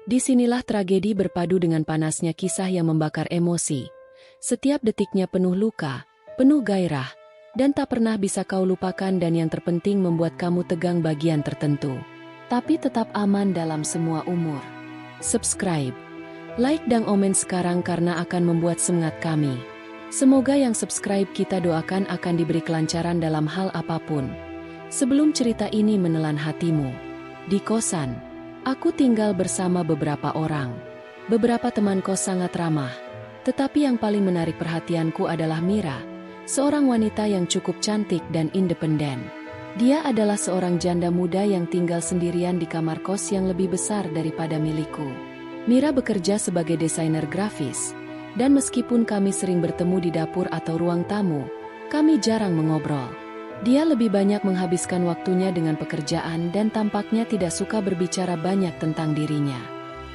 Disinilah tragedi berpadu dengan panasnya kisah yang membakar emosi. Setiap detiknya penuh luka, penuh gairah, dan tak pernah bisa kau lupakan dan yang terpenting membuat kamu tegang bagian tertentu. Tapi tetap aman dalam semua umur. Subscribe, like dan komen sekarang karena akan membuat semangat kami. Semoga yang subscribe kita doakan akan diberi kelancaran dalam hal apapun. Sebelum cerita ini menelan hatimu. Di kosan, aku tinggal bersama beberapa orang. Beberapa teman kos sangat ramah. Tetapi yang paling menarik perhatianku adalah Mira, seorang wanita yang cukup cantik dan independen. Dia adalah seorang janda muda yang tinggal sendirian di kamar kos yang lebih besar daripada milikku. Mira bekerja sebagai desainer grafis, dan meskipun kami sering bertemu di dapur atau ruang tamu, kami jarang mengobrol. Dia lebih banyak menghabiskan waktunya dengan pekerjaan dan tampaknya tidak suka berbicara banyak tentang dirinya.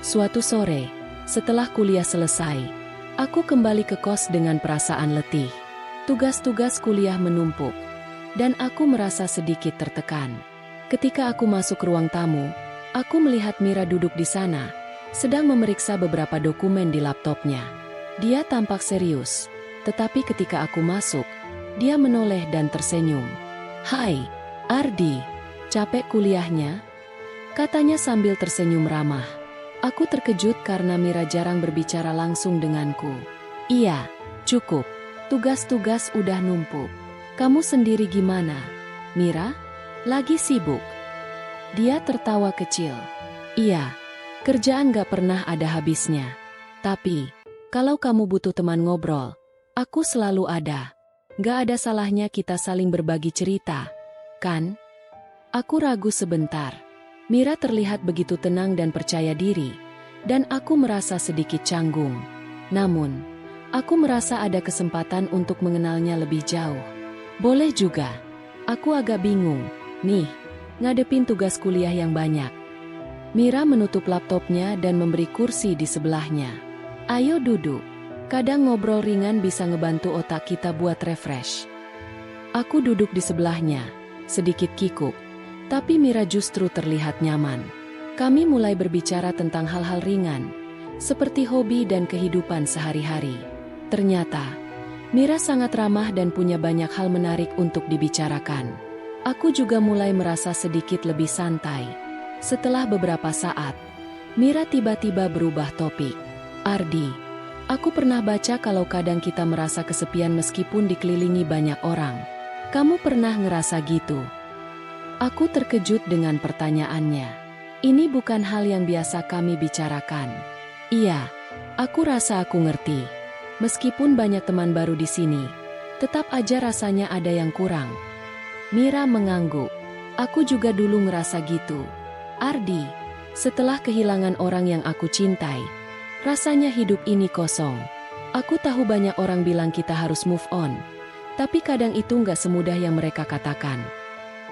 Suatu sore, setelah kuliah selesai, aku kembali ke kos dengan perasaan letih. Tugas-tugas kuliah menumpuk, dan aku merasa sedikit tertekan. Ketika aku masuk ruang tamu, aku melihat Mira duduk di sana, sedang memeriksa beberapa dokumen di laptopnya. Dia tampak serius, tetapi ketika aku masuk, dia menoleh dan tersenyum. "Hai, Ardi, capek kuliahnya?" katanya sambil tersenyum ramah. Aku terkejut karena Mira jarang berbicara langsung denganku. "Iya, cukup. Tugas-tugas udah numpuk. Kamu sendiri gimana, Mira? Lagi sibuk?" Dia tertawa kecil. "Iya, kerjaan gak pernah ada habisnya. Tapi, kalau kamu butuh teman ngobrol, aku selalu ada. Gak ada salahnya kita saling berbagi cerita, kan?" Aku ragu sebentar. Mira terlihat begitu tenang dan percaya diri, dan aku merasa sedikit canggung. Namun, aku merasa ada kesempatan untuk mengenalnya lebih jauh. Boleh juga. Aku agak bingung, nih, ngadepin tugas kuliah yang banyak. Mira menutup laptopnya dan memberi kursi di sebelahnya. "Ayo duduk. Kadang ngobrol ringan bisa ngebantu otak kita buat refresh." Aku duduk di sebelahnya, sedikit kikuk, tapi Mira justru terlihat nyaman. Kami mulai berbicara tentang hal-hal ringan, seperti hobi dan kehidupan sehari-hari. Ternyata, Mira sangat ramah dan punya banyak hal menarik untuk dibicarakan. Aku juga mulai merasa sedikit lebih santai. Setelah beberapa saat, Mira tiba-tiba berubah topik. "Ardi, aku pernah baca kalau kadang kita merasa kesepian meskipun dikelilingi banyak orang. Kamu pernah ngerasa gitu?" Aku terkejut dengan pertanyaannya. Ini bukan hal yang biasa kami bicarakan. "Iya, aku rasa aku ngerti. Meskipun banyak teman baru di sini, tetap aja rasanya ada yang kurang." Mira mengangguk. "Aku juga dulu ngerasa gitu, Ardi. Setelah kehilangan orang yang aku cintai, rasanya hidup ini kosong. Aku tahu banyak orang bilang kita harus move on, tapi kadang itu nggak semudah yang mereka katakan."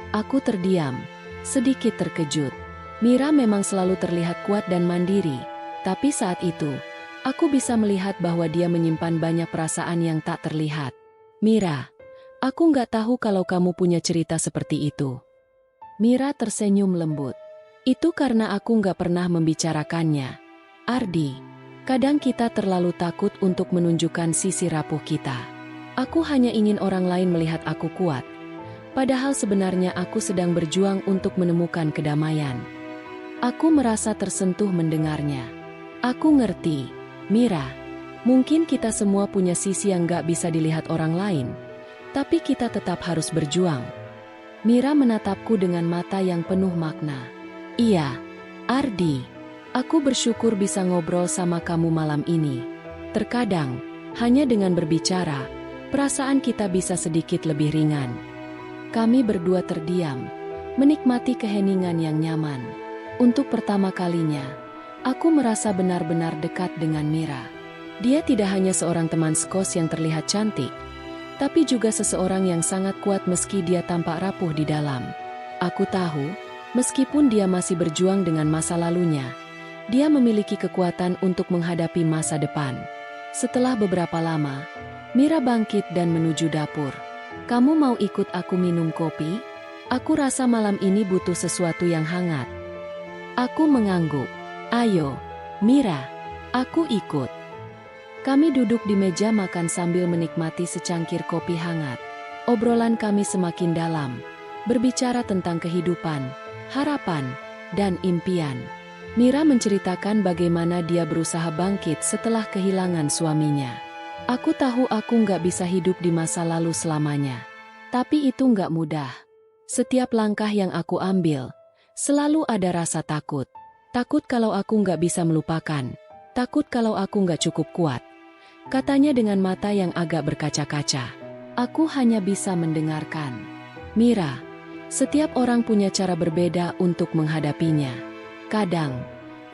Aku terdiam, sedikit terkejut. Mira memang selalu terlihat kuat dan mandiri, tapi saat itu, aku bisa melihat bahwa dia menyimpan banyak perasaan yang tak terlihat. "Mira, aku nggak tahu kalau kamu punya cerita seperti itu." Mira tersenyum lembut. "Itu karena aku nggak pernah membicarakannya, Ardi. Kadang kita terlalu takut untuk menunjukkan sisi rapuh kita. Aku hanya ingin orang lain melihat aku kuat. Padahal sebenarnya aku sedang berjuang untuk menemukan kedamaian." Aku merasa tersentuh mendengarnya. "Aku ngerti, Mira. Mungkin kita semua punya sisi yang gak bisa dilihat orang lain, tapi kita tetap harus berjuang." Mira menatapku dengan mata yang penuh makna. "Iya, Ardi. Aku bersyukur bisa ngobrol sama kamu malam ini. Terkadang, hanya dengan berbicara, perasaan kita bisa sedikit lebih ringan." Kami berdua terdiam, menikmati keheningan yang nyaman. Untuk pertama kalinya, aku merasa benar-benar dekat dengan Mira. Dia tidak hanya seorang teman sekos yang terlihat cantik, tapi juga seseorang yang sangat kuat meski dia tampak rapuh di dalam. Aku tahu, meskipun dia masih berjuang dengan masa lalunya, dia memiliki kekuatan untuk menghadapi masa depan. Setelah beberapa lama, Mira bangkit dan menuju dapur. "Kamu mau ikut aku minum kopi? Aku rasa malam ini butuh sesuatu yang hangat." Aku mengangguk. "Ayo, Mira, aku ikut. Kami duduk di meja makan sambil menikmati secangkir kopi hangat. Obrolan kami semakin dalam, berbicara tentang kehidupan, harapan, dan impian. Mira menceritakan bagaimana dia berusaha bangkit setelah kehilangan suaminya. Aku tahu aku nggak bisa hidup di masa lalu selamanya. Tapi itu nggak mudah. Setiap langkah yang aku ambil, selalu ada rasa takut. Takut kalau aku nggak bisa melupakan. Takut kalau aku nggak cukup kuat. Katanya dengan mata yang agak berkaca-kaca. Aku hanya bisa mendengarkan. Mira, setiap orang punya cara berbeda untuk menghadapinya. Kadang,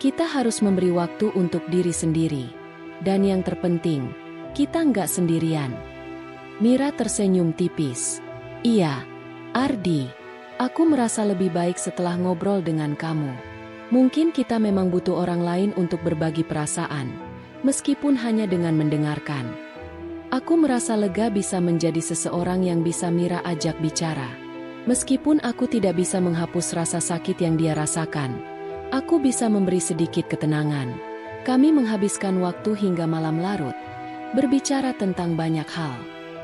kita harus memberi waktu untuk diri sendiri. Dan yang terpenting, kita nggak sendirian. Mira tersenyum tipis. Iya, Ardi, aku merasa lebih baik setelah ngobrol dengan kamu. Mungkin kita memang butuh orang lain untuk berbagi perasaan. Meskipun hanya dengan mendengarkan. Aku merasa lega bisa menjadi seseorang yang bisa Mira ajak bicara. Meskipun aku tidak bisa menghapus rasa sakit yang dia rasakan, aku bisa memberi sedikit ketenangan. Kami menghabiskan waktu hingga malam larut, berbicara tentang banyak hal.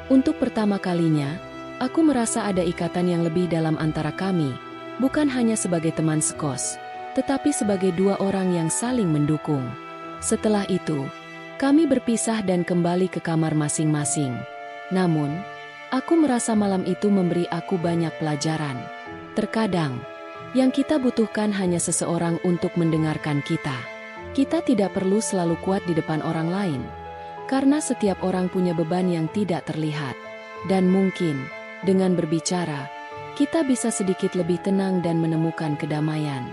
Untuk pertama kalinya, aku merasa ada ikatan yang lebih dalam antara kami, bukan hanya sebagai teman sekos, tetapi sebagai dua orang yang saling mendukung. Setelah itu, kami berpisah dan kembali ke kamar masing-masing. Namun, aku merasa malam itu memberi aku banyak pelajaran. Terkadang, yang kita butuhkan hanya seseorang untuk mendengarkan kita. Kita tidak perlu selalu kuat di depan orang lain, karena setiap orang punya beban yang tidak terlihat. Dan mungkin, dengan berbicara, kita bisa sedikit lebih tenang dan menemukan kedamaian.